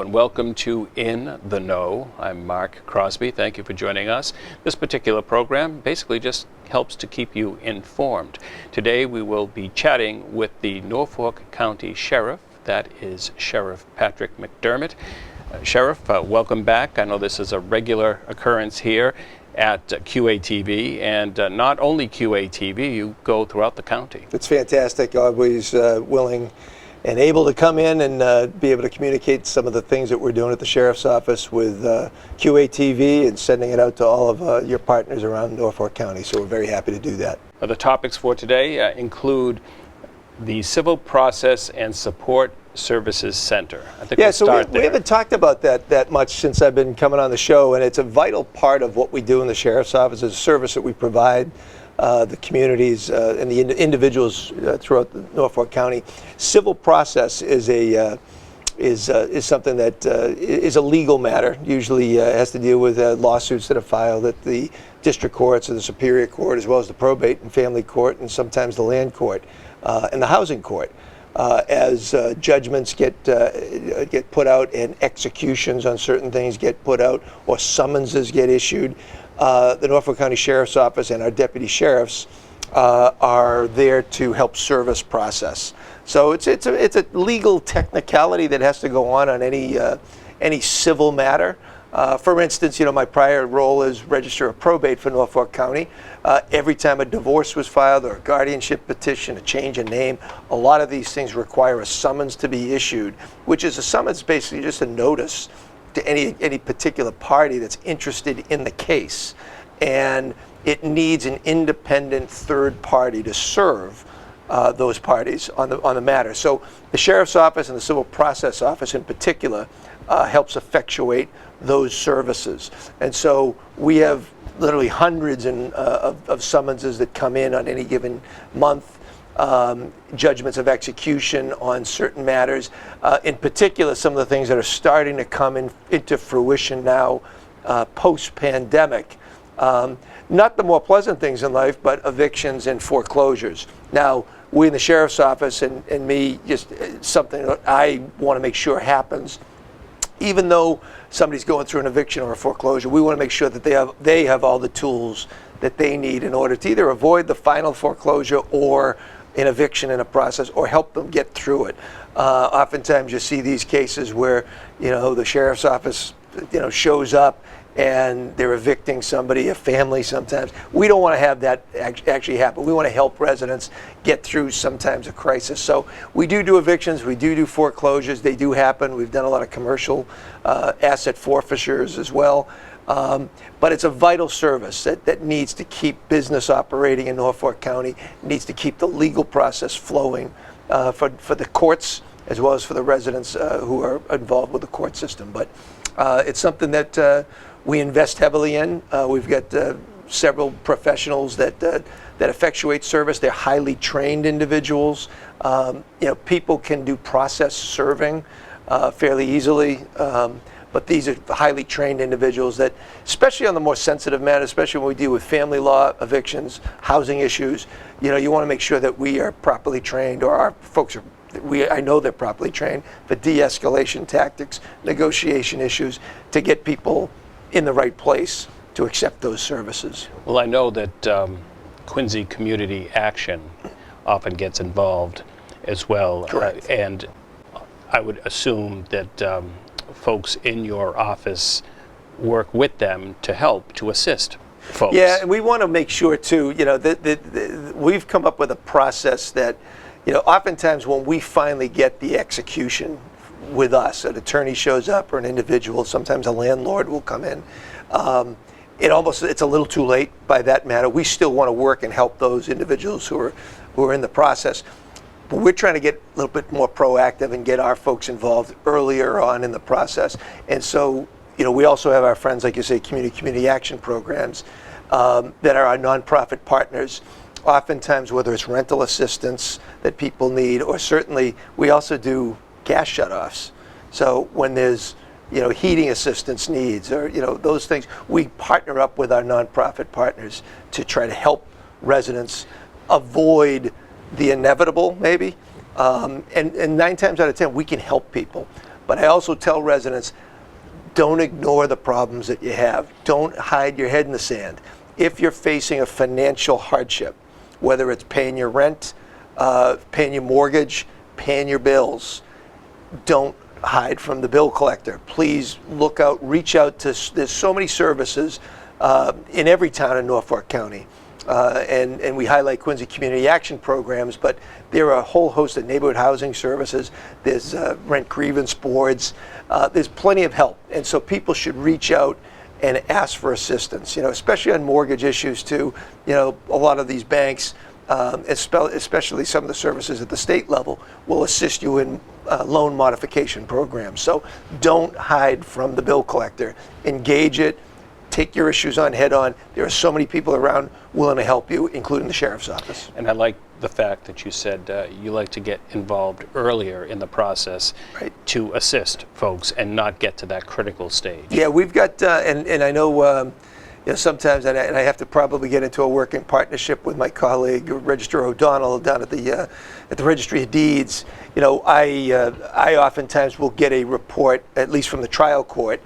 Hello and welcome to In the Know. I'm Mark Crosby. Thank you for joining us. This particular program basically just helps to keep you informed. Today we will be chatting with the Norfolk County Sheriff. That is Sheriff Patrick McDermott. Sheriff, welcome back. I know this is a regular occurrence here at QATV, and not only QATV, you go throughout the county. It's fantastic. Always willing and able to come in and be able to communicate some of the things that we're doing at the Sheriff's Office with QATV and sending it out to all of your partners around Norfolk County. So we're very happy to do that. The topics for today include the Civil Process and Support Services Center. I think we'll start there. We haven't talked about that much since I've been coming on the show, and it's a vital part of what we do in the Sheriff's Office. It's a service that we provide the communities and the individuals throughout the Norfolk County. Civil process is something that is a legal matter. Usually has to deal with lawsuits that are filed at the district courts or the Superior Court, as well as the probate and family court, and sometimes the land court and the housing court. As judgments get put out and executions on certain things get put out, or summonses get issued, the Norfolk County Sheriff's Office and our deputy sheriffs are there to help service process. So it's a legal technicality that has to go on any civil matter. For instance, my prior role as Register of Probate for Norfolk County, every time a divorce was filed or a guardianship petition, a change in name, a lot of these things require a summons to be issued, which is a summons basically just a notice to any particular party that's interested in the case. And it needs an independent third party to serve those parties on the matter. So the Sheriff's Office and the Civil Process Office in particular helps effectuate those services. And so we have literally hundreds of summonses that come in on any given month, judgments of execution on certain matters. In particular, some of the things that are starting to come into fruition now post-pandemic. Not the more pleasant things in life, but evictions and foreclosures. Now, we in the Sheriff's Office and me, just something that I want to make sure happens. Even though somebody's going through an eviction or a foreclosure, we want to make sure that they have all the tools that they need in order to either avoid the final foreclosure or an eviction in a process, or help them get through it. Oftentimes you see these cases where the Sheriff's Office shows up and they're evicting somebody, a family sometimes. We don't want to have that actually happen. We want to help residents get through sometimes a crisis. So we do evictions, we do foreclosures, they do happen. We've done a lot of commercial asset forfeitures as well. But it's a vital service that needs to keep business operating in Norfolk County, needs to keep the legal process flowing for the courts as well as for the residents who are involved with the court system. But it's something that we invest heavily in. We've got several professionals that effectuate service. They're highly trained individuals. People can do process serving fairly easily, but these are highly trained individuals that, especially on the more sensitive matters, especially when we deal with family law, evictions, housing issues, you want to make sure that we are properly trained, or our folks are. I know they're properly trained for de-escalation tactics, negotiation issues, to get people in the right place to accept those services. Well, I know that Quincy Community Action often gets involved as well. Correct. And I would assume that folks in your office work with them to help, to assist folks. Yeah, and we want to make sure too, that we've come up with a process that, oftentimes when we finally get the execution with us, an attorney shows up or an individual, sometimes a landlord will come in. It's a little too late by that matter. We still want to work and help those individuals who are in the process. But we're trying to get a little bit more proactive and get our folks involved earlier on in the process. And so, we also have our friends, like you say, community action programs that are our nonprofit partners. Oftentimes, whether it's rental assistance that people need, or certainly we also do gas shutoffs. So when there's heating assistance needs, or those things, we partner up with our nonprofit partners to try to help residents avoid the inevitable, maybe. And 9 times out of 10, we can help people. But I also tell residents, don't ignore the problems that you have. Don't hide your head in the sand. If you're facing a financial hardship, whether it's paying your rent, paying your mortgage, paying your bills, don't hide from the bill collector. Please look out, reach out to, there's so many services in every town in Norfolk County. And we highlight Quincy Community Action Programs, but there are a whole host of neighborhood housing services. There's rent grievance boards. There's plenty of help. And so people should reach out and ask for assistance, especially on mortgage issues too. A lot of these banks, especially some of the services at the state level, will assist you in loan modification programs. So don't hide from the bill collector. Engage it. Take your issues on head on. There are so many people around willing to help you, including the sheriff's office. And I like the fact that you said you like to get involved earlier in the process, right, to assist folks and not get to that critical stage. Yeah, we've got, and I know, sometimes, and I have to probably get into a working partnership with my colleague, Registrar O'Donnell, down at the Registry of Deeds. I oftentimes will get a report, at least from the trial court,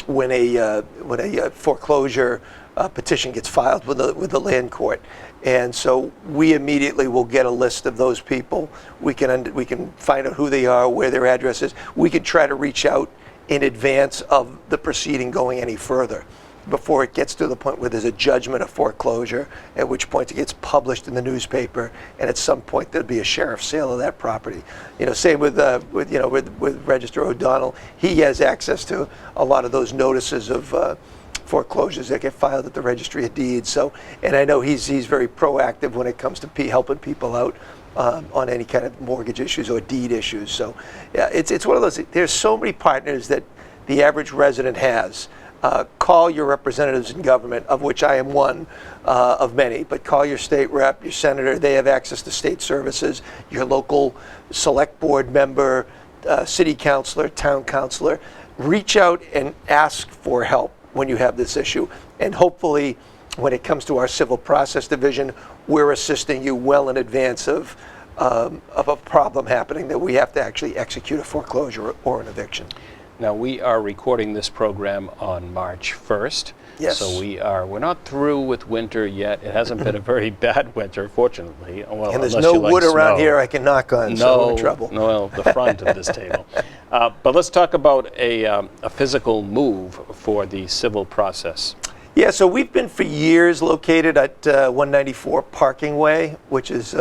when a foreclosure petition gets filed with the land court. And so we immediately will get a list of those people. We can find out who they are, where their address is. We can try to reach out in advance of the proceeding going any further, before it gets to the point where there's a judgment of foreclosure, at which point it gets published in the newspaper, and at some point there'll be a sheriff's sale of that property. Same with Registrar O'Donnell. He has access to a lot of those notices of foreclosures that get filed at the Registry of Deeds. So, and I know he's very proactive when it comes to helping people out on any kind of mortgage issues or deed issues. So, yeah, it's one of those. There's so many partners that the average resident has. Call your representatives in government, of which I am one of many, but call your state rep, your senator. They have access to state services, your local select board member, city councilor, town councilor. Reach out and ask for help when you have this issue. And hopefully, when it comes to our civil process division, we're assisting you well in advance of a problem happening that we have to actually execute a foreclosure or an eviction. Now, we are recording this program on March 1st. Yes. So we're not through with winter yet. It hasn't been a very bad winter, fortunately. Well, and there's no wood around here I can knock on, so I'm in trouble. No, the front of this table. But let's talk about a physical move for the civil process. Yeah, so we've been for years located at 194 Parking Way, which is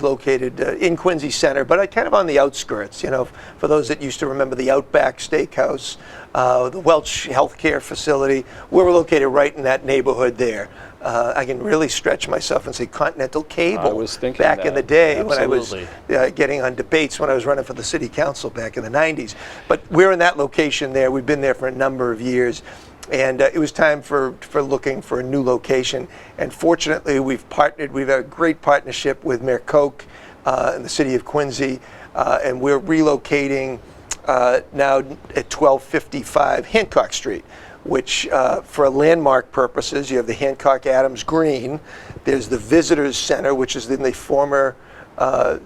located in Quincy Center, but kind of on the outskirts. For those that used to remember the Outback Steakhouse, the Welch Healthcare Facility, we're located right in that neighborhood there. I can really stretch myself and say Continental Cable. I was thinking back that. in the day. Absolutely. When I was getting on debates when I was running for the city council back in the 90s. But we're in that location there. We've been there for a number of years. And it was time for looking for a new location. And fortunately, we've had a great partnership with Mayor Koch in the city of Quincy. And we're relocating now at 1255 Hancock Street, which for landmark purposes, you have the Hancock Adams Green. There's the Visitors Center, which is in the former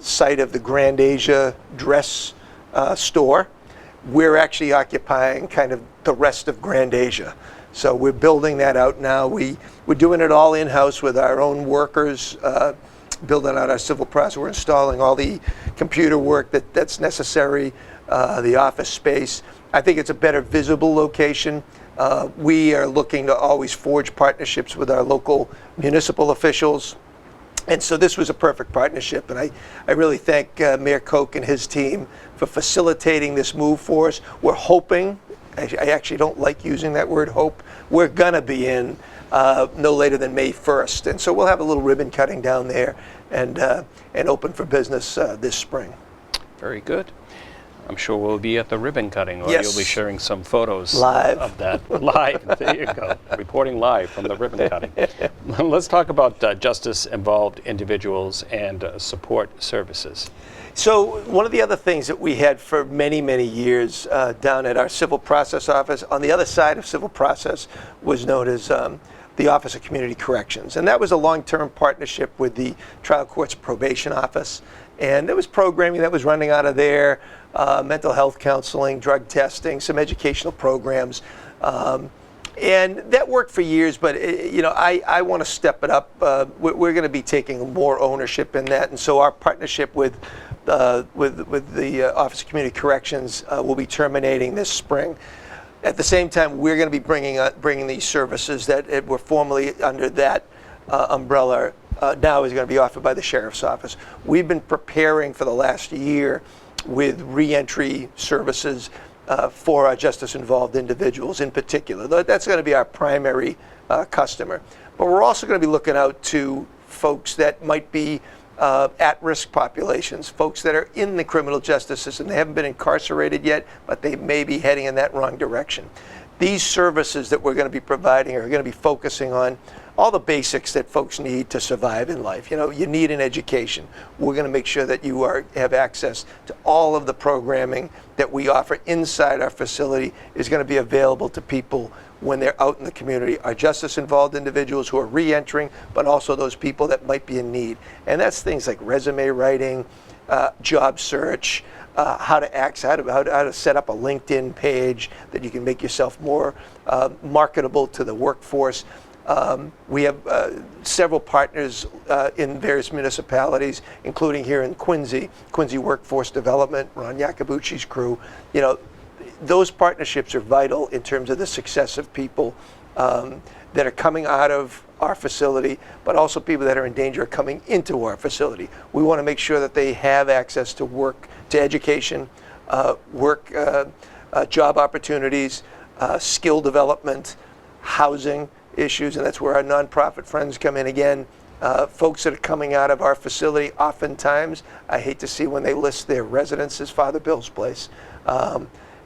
site of the Grand Asia dress store. We're actually occupying kind of the rest of Grand Asia. So we're building that out now. We're doing it all in-house with our own workers, building out our civil process. We're installing all the computer work that's necessary, the office space. I think it's a better visible location. We are looking to always forge partnerships with our local municipal officials. And so this was a perfect partnership, and I really thank Mayor Koch and his team for facilitating this move for us. We're hoping, I actually don't like using that word hope, we're gonna be in no later than May 1st. And so we'll have a little ribbon cutting down there and open for business this spring. Very good. I'm sure we'll be at the ribbon cutting, or Yes. you'll be sharing some photos Live. of that. Live. There you go. Reporting live from the ribbon cutting. Let's talk about justice-involved individuals and support services. So one of the other things that we had for many, many years down at our civil process office, on the other side of civil process, was known as the Office of Community Corrections. And that was a long-term partnership with the Trial Court's Probation Office. And there was programming that was running out of there. mental health counseling, drug testing, some educational programs. And that worked for years, but I want to step it up. We're going to be taking more ownership in that, and so our partnership with the Office of Community Corrections will be terminating this spring. At the same time, we're going to be bringing these services that were formerly under that umbrella now is going to be offered by the Sheriff's Office. We've been preparing for the last year with reentry services for our justice-involved individuals in particular. That's going to be our primary customer. But we're also going to be looking out to folks that might be at-risk populations, folks that are in the criminal justice system. They haven't been incarcerated yet, but they may be heading in that wrong direction. These services that we're going to be providing are going to be focusing on all the basics that folks need to survive in life. You need an education. We're going to make sure that you have access to all of the programming that we offer inside our facility is going to be available to people when they're out in the community. Our justice-involved individuals who are re-entering, but also those people that might be in need. And that's things like resume writing, job search, how to set up a LinkedIn page that you can make yourself more marketable to the workforce. We have several partners in various municipalities, including here in Quincy Workforce Development, Ron Iacobucci's crew. Those partnerships are vital in terms of the success of people that are coming out of our facility, but also people that are in danger of coming into our facility. We want to make sure that they have access to work, to education, job opportunities, skill development, housing issues, and that's where our nonprofit friends come in again. Folks that are coming out of our facility, oftentimes, I hate to see when they list their residence as Father Bill's place.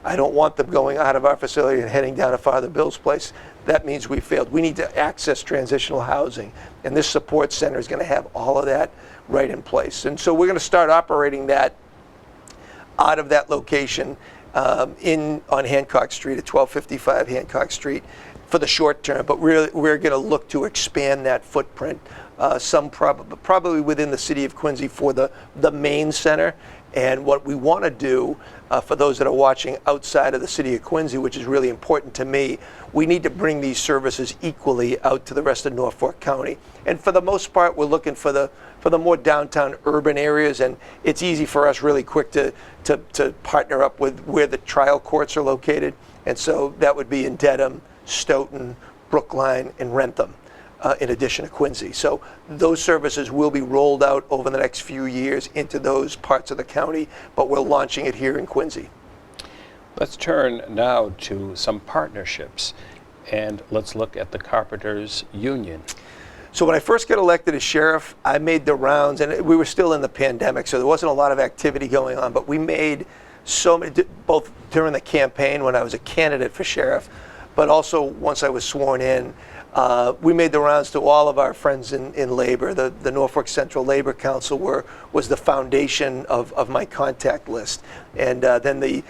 I don't want them going out of our facility and heading down to Father Bill's place. That means we failed. We need to access transitional housing, and this support center is going to have all of that right in place. And so we're going to start operating that out of that location on Hancock Street at 1255 Hancock Street for the short term, but we're going to look to expand that footprint, probably within the city of Quincy for the main center. And what we want to do, for those that are watching outside of the city of Quincy, which is really important to me, we need to bring these services equally out to the rest of Norfolk County. And for the most part, we're looking for the more downtown urban areas, and it's easy for us really quick to partner up with where the trial courts are located. And so that would be in Dedham, Stoughton, Brookline, and Rentham, in addition to Quincy. So those services will be rolled out over the next few years into those parts of the county, but we're launching it here in Quincy. Let's turn now to some partnerships, and let's look at the Carpenters Union. So when I first got elected as sheriff, I made the rounds, and we were still in the pandemic, so there wasn't a lot of activity going on, but we made so many, both during the campaign when I was a candidate for sheriff, but also once I was sworn in. We made the rounds to all of our friends in labor. The Norfolk Central Labor Council was the foundation of my contact list. And then the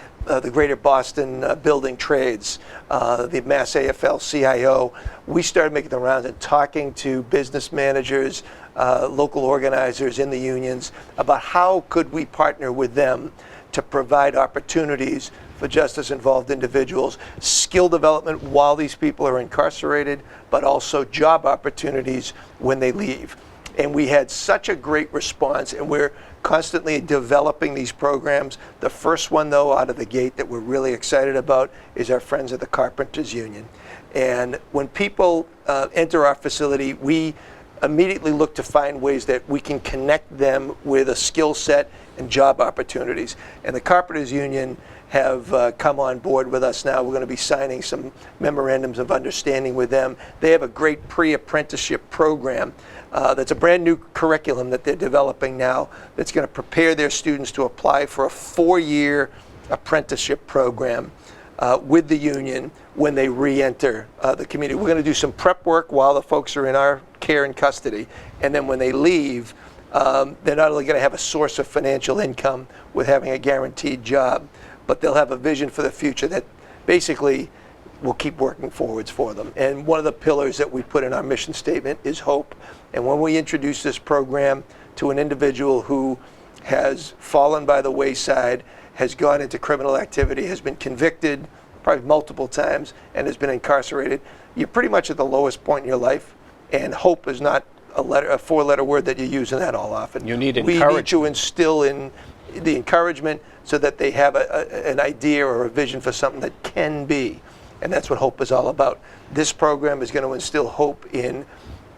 Greater Boston Building Trades, the Mass AFL-CIO, we started making the rounds and talking to business managers, local organizers in the unions about how could we partner with them to provide opportunities for justice-involved individuals, skill development while these people are incarcerated, but also job opportunities when they leave. And we had such a great response, and we're constantly developing these programs. The first one, though, out of the gate that we're really excited about is our friends at the Carpenters Union. And when people enter our facility, we immediately look to find ways that we can connect them with a skill set and job opportunities. And the Carpenters Union have come on board with us now. We're going to be signing some memorandums of understanding with them. They have a great pre-apprenticeship program that's a brand new curriculum that they're developing now that's going to prepare their students to apply for a 4-year apprenticeship program with the union when they re-enter the community. We're going to do some prep work while the folks are in our care and custody, and then when they leave, they're not only going to have a source of financial income with having a guaranteed job, but they'll have a vision for the future that basically will keep working forwards for them. And one of the pillars that we put in our mission statement is hope. And when we introduce this program to an individual who has fallen by the wayside, has gone into criminal activity, has been convicted probably multiple times, and has been incarcerated, you're pretty much at the lowest point in your life, and hope is not a four-letter word that you use in that all often. You need We encouragement. need to instill in the encouragement so that they have an idea or a vision for something that can be. And that's what hope is all about. This program is going to instill hope in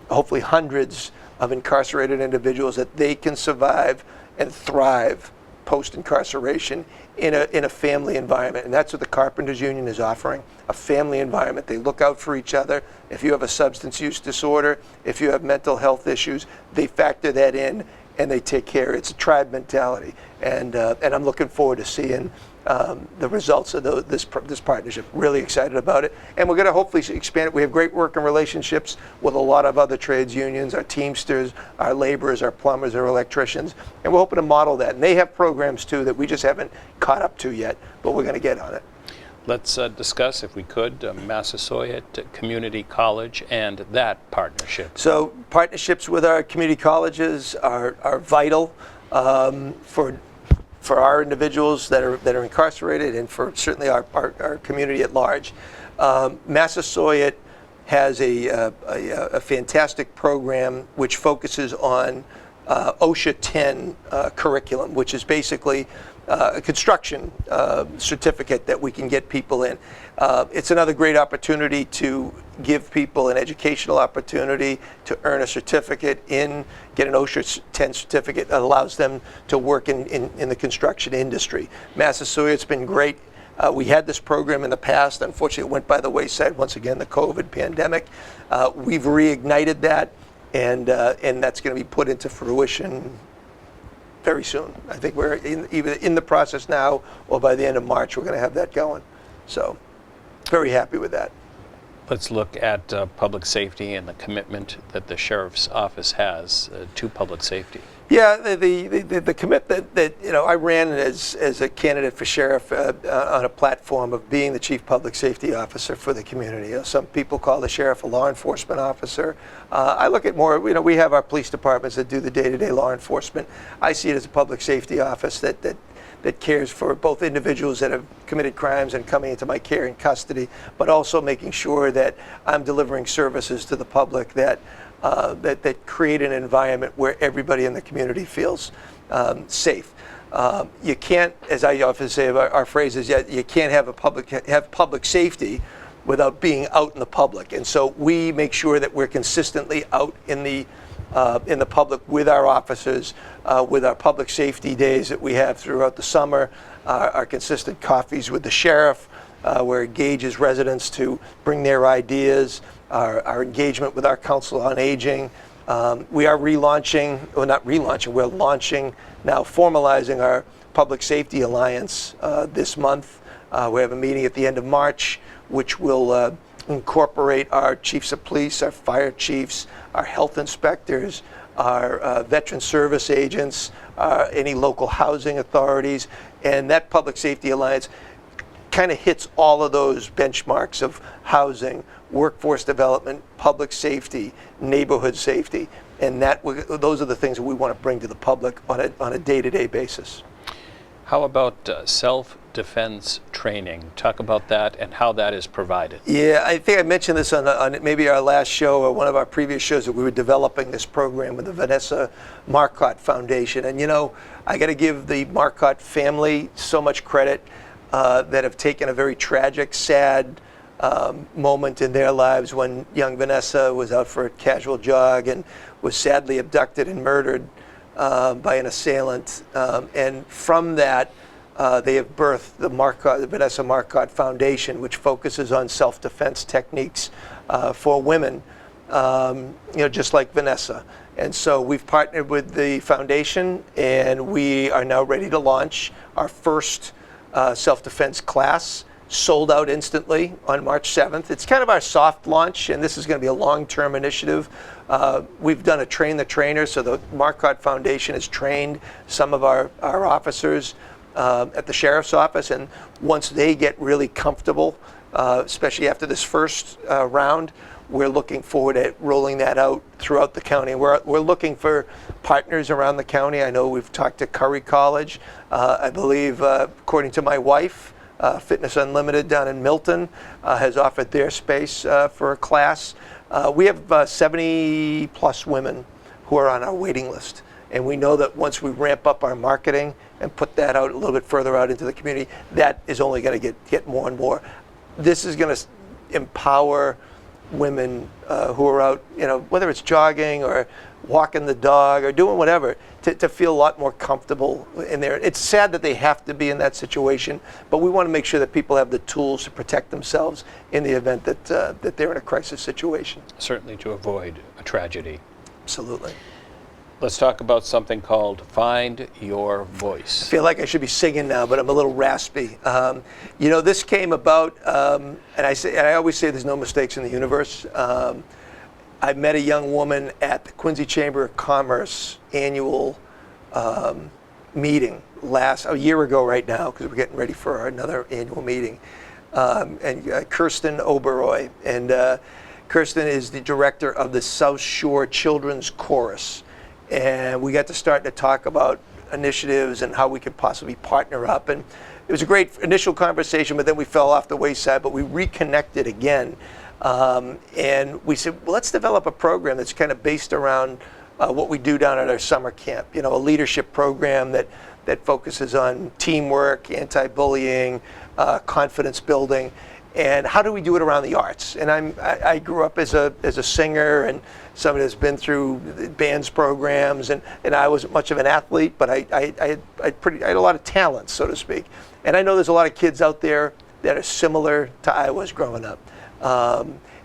hopefully hundreds of incarcerated individuals that they can survive and thrive post-incarceration in a family environment. And that's what the Carpenters Union is offering, a family environment. They look out for each other. If you have a substance use disorder, if you have mental health issues, they factor that in and they take care. It's a tribe mentality. And I'm looking forward to seeing the results of this partnership. Really excited about it. And we're going to hopefully expand it. We have great working relationships with a lot of other trades unions, our Teamsters, our laborers, our plumbers, our electricians. And we're hoping to model that. And they have programs too that we just haven't caught up to yet, but we're going to get on it. Let's discuss, if we could, Massasoit Community College and that partnership. So partnerships with our community colleges are vital for our individuals that are incarcerated and for certainly our community at large. Massasoit has a fantastic program which focuses on OSHA 10 curriculum, which is basically a construction certificate that we can get people in. It's another great opportunity to give people an educational opportunity to earn a certificate get an OSHA 10 certificate that allows them to work in the construction industry. Massasoit's been great. We had this program in the past. Unfortunately, it went by the wayside. Once again, the COVID pandemic. We've reignited that, and that's going to be put into fruition very soon. I think we're either in the process now or by the end of March, we're going to have that going. So, very happy with that. Let's look at public safety and the commitment that the Sheriff's Office has to public safety. Yeah, the commitment that I ran as a candidate for sheriff on a platform of being the chief public safety officer for the community. Some people call the sheriff a law enforcement officer. I look at more. We have our police departments that do the day-to-day law enforcement. I see it as a public safety office that cares for both individuals that have committed crimes and coming into my care and custody, but also making sure that I'm delivering services to the public that create an environment where everybody in the community feels safe. You can't, as I often say, our phrase is, you can't have public safety without being out in the public. And so we make sure that we're consistently out in the public with our officers, with our public safety days that we have throughout the summer, our consistent coffees with the sheriff, where it engages residents to bring their ideas, our engagement with our Council on Aging. We are relaunching, or not relaunching, we're launching now, formalizing our Public Safety Alliance this month. We have a meeting at the end of March, which will incorporate our chiefs of police, our fire chiefs, our health inspectors, our veteran service agents, any local housing authorities, and that Public Safety Alliance kind of hits all of those benchmarks of housing, workforce development, public safety, neighborhood safety, and those are the things that we want to bring to the public on a day-to-day basis. How about self-defense training? Talk about that and how that is provided. Yeah, I think I mentioned this on maybe our last show or one of our previous shows, that we were developing this program with the Vanessa Marcotte Foundation. And I got to give the Marcotte family so much credit that have taken a very tragic, sad moment in their lives when young Vanessa was out for a casual jog and was sadly abducted and murdered by an assailant. And from that, they have birthed the Vanessa Marcotte Foundation, which focuses on self-defense techniques for women, just like Vanessa. And so we've partnered with the foundation, and we are now ready to launch our first self-defense class. Sold out instantly on March 7th. It's kind of our soft launch, and this is going to be a long-term initiative. We've done a train the trainer, so the Marcotte Foundation has trained some of our officers at the Sheriff's Office, and once they get really comfortable, especially after this first round, we're looking forward at rolling that out throughout the county. We're looking for partners around the county. I know we've talked to Curry College. I believe, according to my wife, Fitness Unlimited down in Milton has offered their space for a class. We have 70 plus women who are on our waiting list. And we know that once we ramp up our marketing and put that out a little bit further out into the community, that is only going to get more and more. This is going to empower women who are out, whether it's jogging or walking the dog or doing whatever, to feel a lot more comfortable in there. It's sad that they have to be in that situation, but we want to make sure that people have the tools to protect themselves in the event that they're in a crisis situation. Certainly to avoid a tragedy. Absolutely. Let's talk about something called Find Your Voice. I feel like I should be singing now, but I'm a little raspy. This came about, and I always say there's no mistakes in the universe. I met a young woman at the Quincy Chamber of Commerce annual meeting a year ago right now, because we're getting ready for another annual meeting. And Kirsten Oberoi. And Kirsten is the director of the South Shore Children's Chorus. And we got to start to talk about initiatives and how we could possibly partner up. And it was a great initial conversation, but then we fell off the wayside, but we reconnected again. And we said, well, let's develop a program that's kind of based around what we do down at our summer camp. A leadership program that focuses on teamwork, anti-bullying, confidence building. And how do we do it around the arts? And I grew up as a singer and somebody that's been through bands programs, and I wasn't much of an athlete, but I had a lot of talent, so to speak. And I know there's a lot of kids out there that are similar to I was growing up.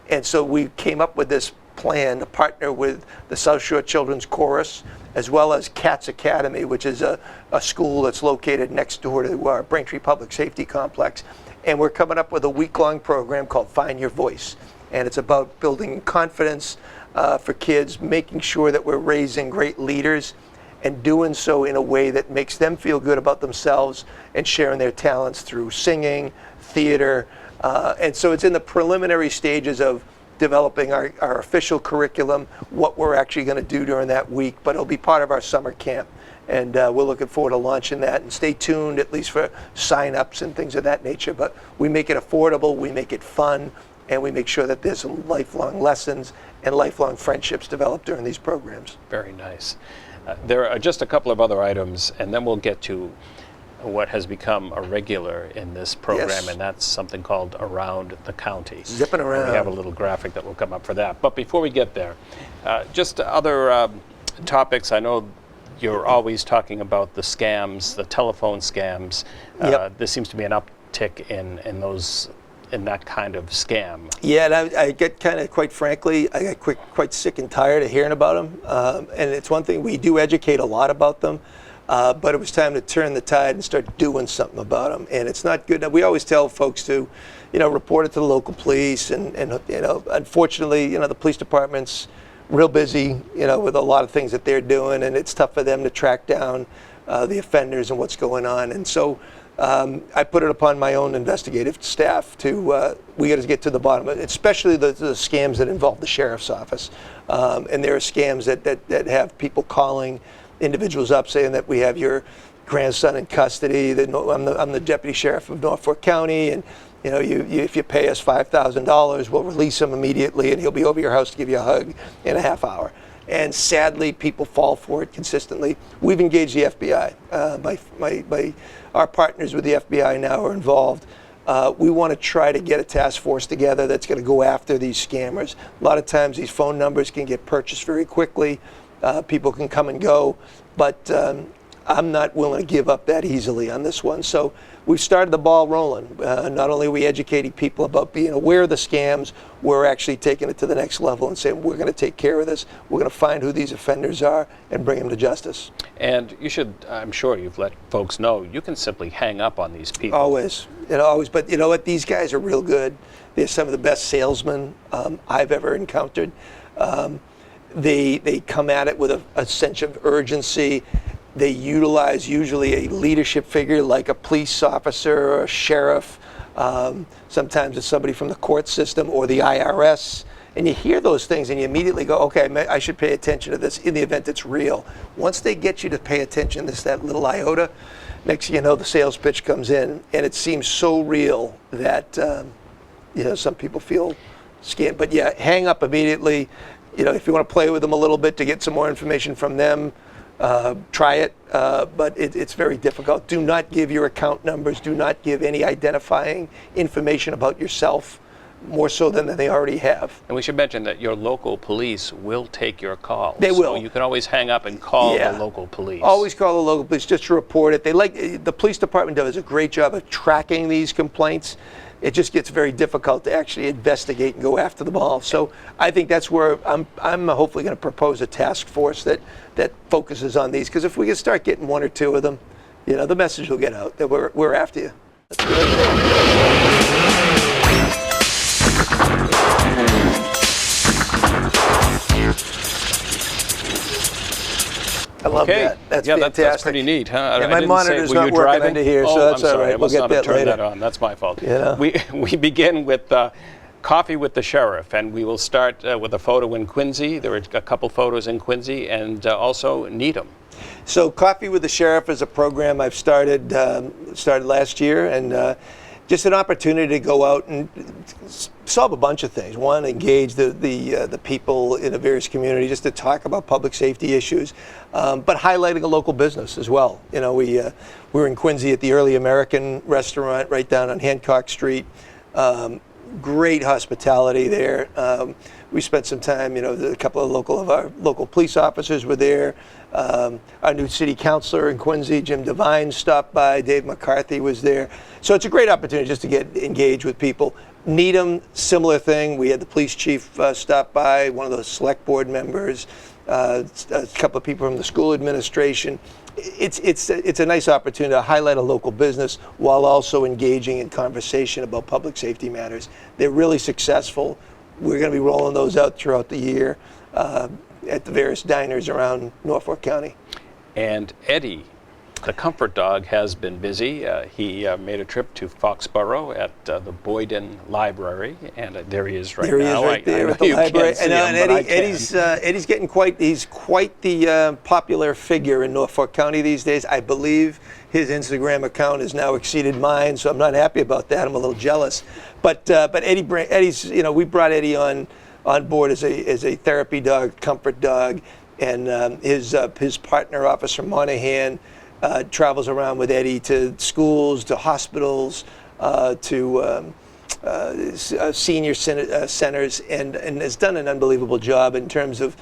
And so we came up with this plan to partner with the South Shore Children's Chorus, as well as Cats Academy, which is a school that's located next door to our Braintree Public Safety Complex. And we're coming up with a week-long program called Find Your Voice. And it's about building confidence for kids, making sure that we're raising great leaders, and doing so in a way that makes them feel good about themselves and sharing their talents through singing, theater. And so it's in the preliminary stages of developing our official curriculum, what we're actually going to do during that week, but it'll be part of our summer camp. And we're looking forward to launching that. And stay tuned, at least for sign-ups and things of that nature. But we make it affordable, we make it fun, and we make sure that there's some lifelong lessons and lifelong friendships developed during these programs. Very nice. There are just a couple of other items, and then we'll get to what has become a regular in this program, Yes. and that's something called Around the County. Zipping around. We have a little graphic that will come up for that. But before we get there, just other topics. I know you're always talking about the scams, the telephone scams. Yep. There seems to be an uptick in that kind of scam. Yeah, and I get kind of, quite frankly, I get quite sick and tired of hearing about them. And it's one thing, we do educate a lot about them, but it was time to turn the tide and start doing something about them. And it's not good. We always tell folks to, report it to the local police. And unfortunately, the police department's real busy, with a lot of things that they're doing, and it's tough for them to track down the offenders and what's going on. And so I put it upon my own investigative staff we got to get to the bottom of it, especially the scams that involve the sheriff's office. And there are scams that have people calling individuals up saying that we have your grandson in custody, that I'm the deputy sheriff of Norfolk County, and if you pay us $5,000, we'll release him immediately, and he'll be over your house to give you a hug in a half hour. And sadly, people fall for it consistently. We've engaged the FBI. Our partners with the FBI now are involved. We want to try to get a task force together that's going to go after these scammers. A lot of times these phone numbers can get purchased very quickly. People can come and go, but I'm not willing to give up that easily on this one. So we've started the ball rolling. Not only are we educating people about being aware of the scams, we're actually taking it to the next level and saying we're going to take care of this. We're going to find who these offenders are and bring them to justice. And you should, I'm sure you've let folks know, you can simply hang up on these people. Always, always. But you know what? These guys are real good. They're some of the best salesmen I've ever encountered. They come at it with a sense of urgency. They utilize usually a leadership figure like a police officer or a sheriff. Sometimes it's somebody from the court system or the IRS. And you hear those things and you immediately go, okay, I should pay attention to this in the event it's real. Once they get you to pay attention to that little iota, next thing you know, the sales pitch comes in, and it seems so real that some people feel scared. But yeah, hang up immediately. If you want to play with them a little bit to get some more information from them, try it, but it's very difficult. Do not give your account numbers. Do not give any identifying information about yourself, more so than they already have. And we should mention that your local police will take your call. They will. So you can always hang up and call the local police. Always call the local police just to report it. The police department does a great job of tracking these complaints. It just gets very difficult to actually investigate and go after them all. So I think that's where I'm hopefully going to propose a task force that focuses on these, because if we can start getting one or two of them, the message will get out that we're after you. That's good. I love that. That's fantastic. That's pretty neat, huh? Yeah, my monitor's not working under here, so that's all right. We'll get that later. I must not have turned that on. That's my fault. We begin with Coffee with the Sheriff, and we will start with a photo in Quincy. There are a couple photos in Quincy, and also Needham. So Coffee with the Sheriff is a program I've started last year, and just an opportunity to go out and solve a bunch of things. One, engage the people in the various communities just to talk about public safety issues, but highlighting a local business as well. We were in Quincy at the Early American restaurant right down on Hancock Street. Great hospitality there. We spent some time, a couple of our local police officers were there. Our new city councilor in Quincy, Jim Devine, stopped by. Dave McCarthy was there. So it's a great opportunity just to get engaged with people. Needham, similar thing. We had the police chief stop by, one of the select board members, a couple of people from the school administration. It's a nice opportunity to highlight a local business while also engaging in conversation about public safety matters. They're really successful. We're going to be rolling those out throughout the year at the various diners around Norfolk County. And Eddie, the comfort dog, has been busy. He made a trip to Foxborough at the Boyden Library, and there he is right now. There he is right there at the library. And Eddie's getting quite the popular figure in Norfolk County these days. I believe his Instagram account has now exceeded mine, so I'm not happy about that. I'm a little jealous. But Eddie's, we brought Eddie on board as a therapy dog, comfort dog, and his partner, Officer Monahan, travels around with Eddie to schools, to hospitals, to senior centers, and has done an unbelievable job in terms of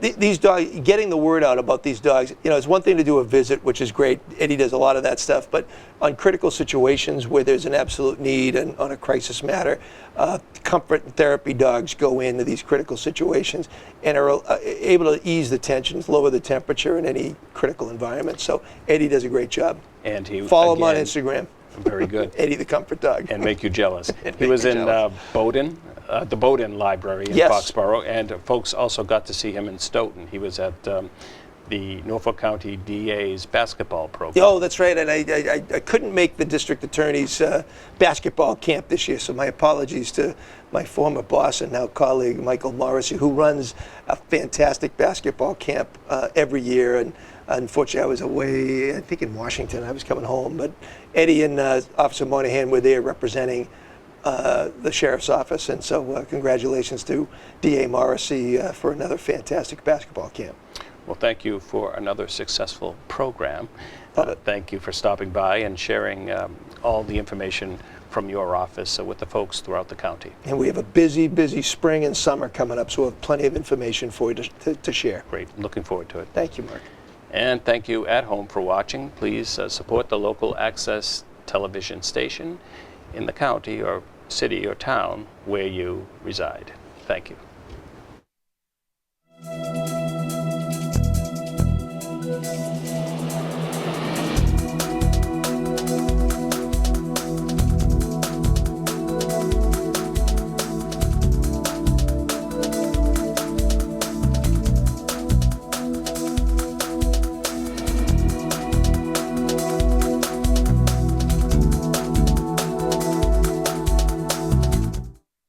these dogs, getting the word out about these dogs. It's one thing to do a visit, which is great. Eddie does a lot of that stuff, but on critical situations where there's an absolute need and on a crisis matter, comfort and therapy dogs go into these critical situations and are able to ease the tensions, lower the temperature in any critical environment. So Eddie does a great job. And follow him on Instagram. Very good. Eddie the comfort dog. And make you jealous. He was in Bowdoin, the Bowdoin Library in Foxborough, and folks also got to see him in Stoughton. He was at the Norfolk County DA's basketball program. Oh, that's right. And I couldn't make the district attorney's basketball camp this year, so my apologies to my former boss and now colleague, Michael Morrissey, who runs a fantastic basketball camp every year. And unfortunately, I was away, I think in Washington. I was coming home. But Eddie and Officer Monahan were there representing the sheriff's office. And so congratulations to DA Morrissey for another fantastic basketball camp. Well, thank you for another successful program. Love it. Thank you for stopping by and sharing all the information from your office with the folks throughout the county. And we have a busy, busy spring and summer coming up, so we'll have plenty of information for you to share. Great. Looking forward to it. Thank you, Mark. And thank you at home for watching. Please support the local access television station in the county or city or town where you reside. Thank you.